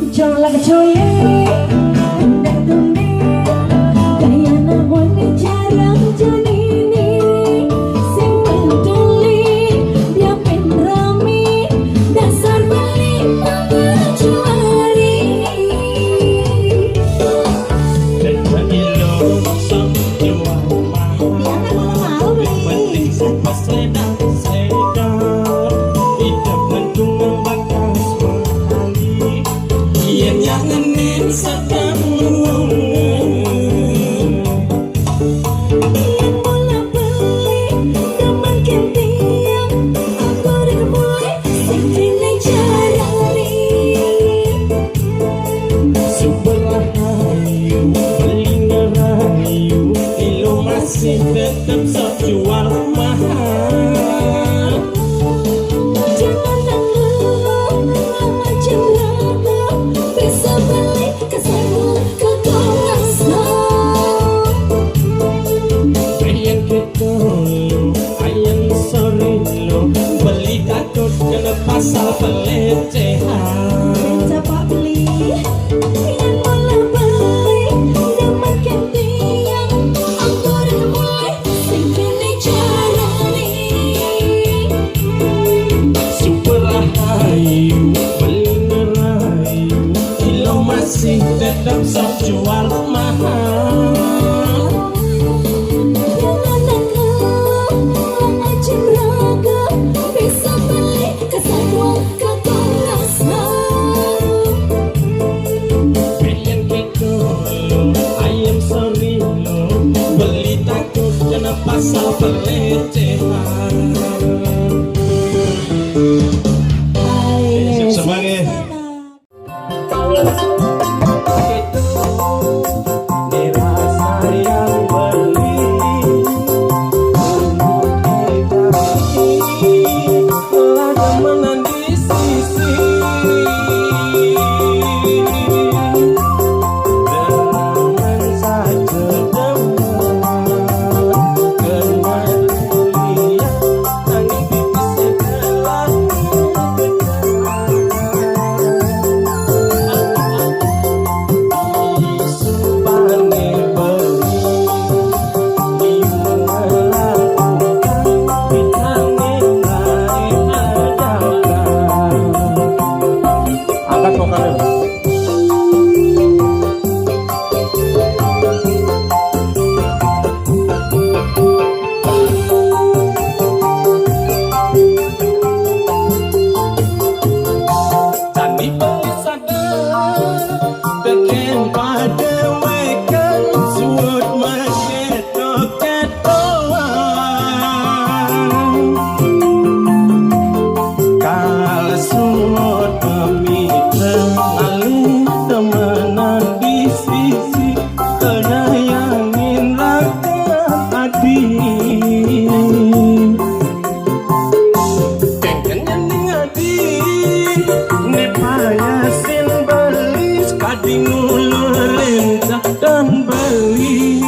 Janganlah kecuali tunda-tunda gaya namanya jarang janini sing peduli dia penrami dasar beli mengecuali dan begilu sang jiwa dia kan mau beli pas sedang hidup mendungan bakas sekali yang nyangenin sedang tetap sok jual mahal. Jangan nanggung macam lagu bisa beli kesanmu ke kongasa. Ayang gitu ayang sorry lo beli takut kena pasal pelecehan. Siapa beli yang malah beli zaman kentiang aku dah mulai sing kene carani. Super rahayu beli ngerayu kilo masih tetap sok jual mahal. Jangan nanggung macam lagu bisa beli kesanmu ke kongasa. Pengen gitu lo ayam sorry lo beli takut kena pasal pelecehan. Sebagai dirasa yang beli telah temenan di sisi dengan saja demen kena lihat nangis pipis setelah angkat vokalnya. Candi beli sadar teken pada wekan suut maketok-ketoan kala suut pemikiran alih temenan di sisi kenayangin rakyat adik kengken nyening adik nepayasin beli kading ulur lentah dan beli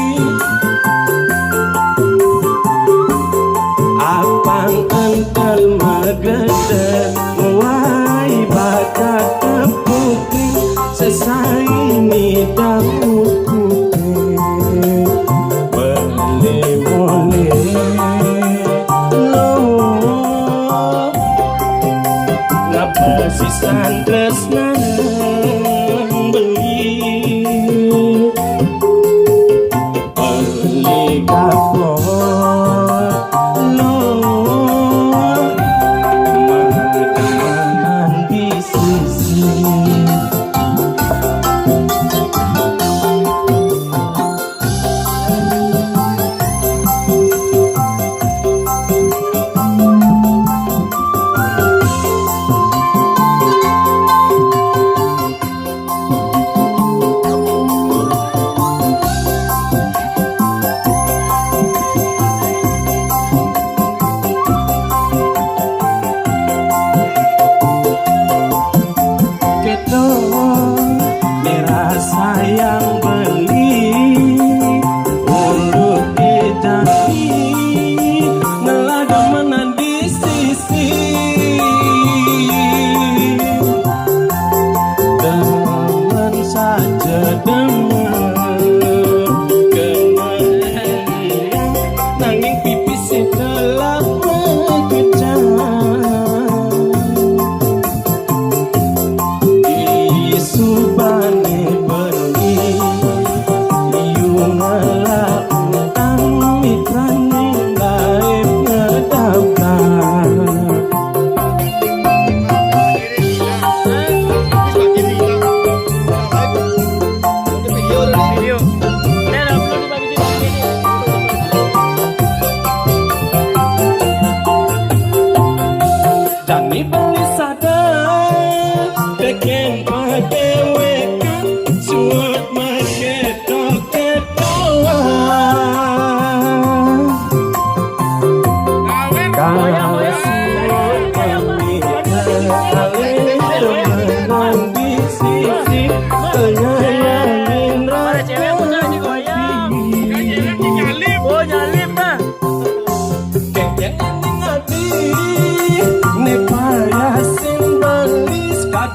apang entel mageder mulai bakat tepuknya sesai ini damuku beli boleh lo ngapa sisan tresnana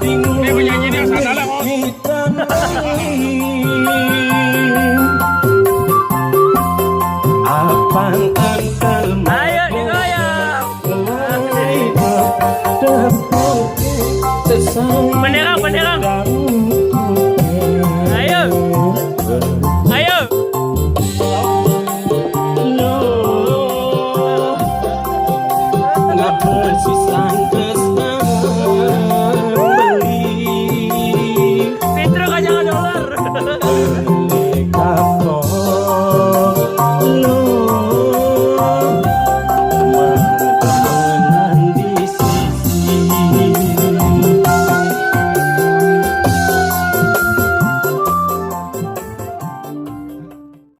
bingung. Ini penyanyi dia salah, Bos. Kita apang angkal Ayo digoyang. tepuk sesang Bendera, bendera.